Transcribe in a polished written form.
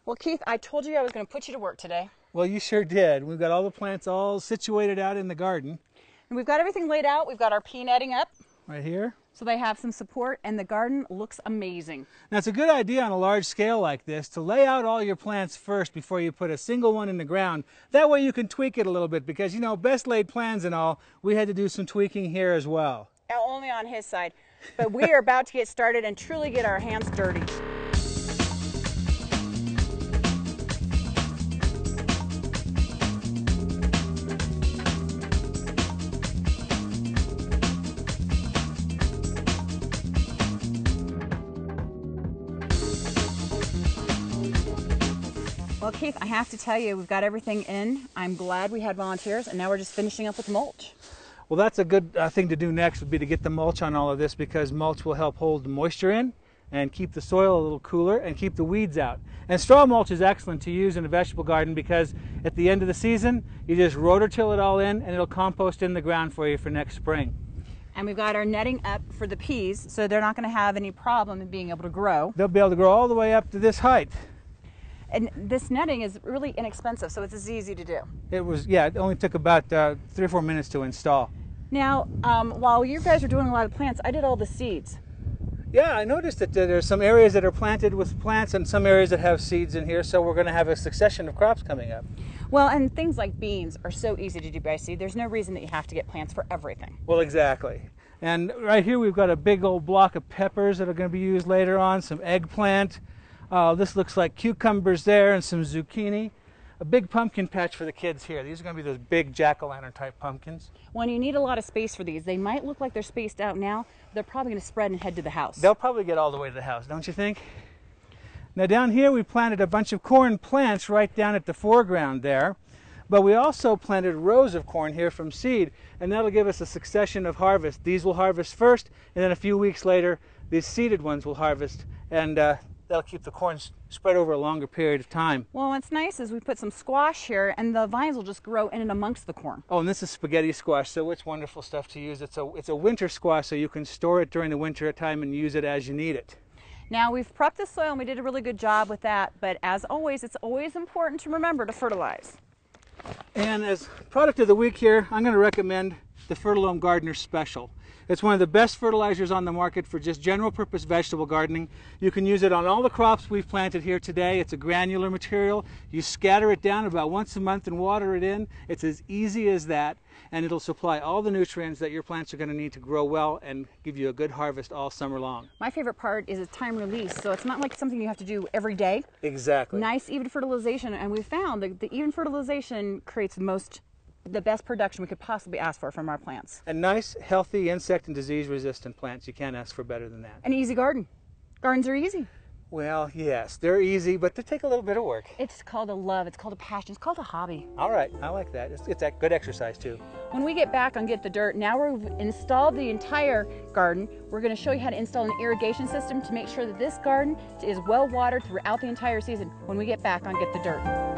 Well, Keith, I told you I was going to put you to work today. Well, you sure did. We've got all the plants all situated out in the garden. And we've got everything laid out. We've got our pea netting up. Right here. So they have some support, and the garden looks amazing. Now, it's a good idea on a large scale like this to lay out all your plants first before you put a single one in the ground. That way you can tweak it a little bit because, you know, best laid plans and all, we had to do some tweaking here as well. Only on his side. But we are about to get started and truly get our hands dirty. Well, Keith, I have to tell you, we've got everything in. I'm glad we had volunteers, and now we're just finishing up with mulch. Well, that's a good thing to do next would be to get the mulch on all of this because mulch will help hold the moisture in and keep the soil a little cooler and keep the weeds out. And straw mulch is excellent to use in a vegetable garden because at the end of the season, you just rototill it all in and it'll compost in the ground for you for next spring. And we've got our netting up for the peas, so they're not going to have any problem in being able to grow. They'll be able to grow all the way up to this height. And this netting is really inexpensive, so it's easy to do. It only took about 3 or 4 minutes to install. Now, while you guys are doing a lot of plants, I did all the seeds. Yeah, I noticed that there's some areas that are planted with plants and some areas that have seeds in here, so we're going to have a succession of crops coming up. Well, and things like beans are so easy to do by seed. There's no reason that you have to get plants for everything. Well, exactly. And right here we've got a big old block of peppers that are going to be used later on, some eggplant. This looks like cucumbers there and some zucchini. A big pumpkin patch for the kids here. These are going to be those big jack-o'-lantern type pumpkins. When you need a lot of space for these, they might look like they're spaced out now. They're probably going to spread and head to the house. They'll probably get all the way to the house, don't you think? Now down here we planted a bunch of corn plants right down at the foreground there. But we also planted rows of corn here from seed, and that'll give us a succession of harvest. These will harvest first, and then a few weeks later, these seeded ones will harvest, and that'll keep the corn spread over a longer period of time. Well, what's nice is we put some squash here, and the vines will just grow in and amongst the corn. Oh, and this is spaghetti squash, so it's wonderful stuff to use. It's a winter squash, so you can store it during the winter time and use it as you need it. Now, we've prepped the soil, and we did a really good job with that, but as always, it's always important to remember to fertilize. And as product of the week here, I'm going to recommend the Fertilome Gardener Special. It's one of the best fertilizers on the market for just general purpose vegetable gardening. You can use it on all the crops we've planted here today. It's a granular material. You scatter it down about once a month and water it in. It's as easy as that, and it'll supply all the nutrients that your plants are going to need to grow well and give you a good harvest all summer long. My favorite part is it's time release, so it's not like something you have to do every day. Exactly. Nice even fertilization, and we found that the even fertilization creates the best production we could possibly ask for from our plants. And nice, healthy, insect and disease resistant plants. You can't ask for better than that. An easy garden. Gardens are easy. Well, yes, they're easy, but they take a little bit of work. It's called a love, it's called a passion, it's called a hobby. All right, I like that. It's a good exercise too. When we get back on Get the Dirt, now we've installed the entire garden. We're going to show you how to install an irrigation system to make sure that this garden is well watered throughout the entire season when we get back on Get the Dirt.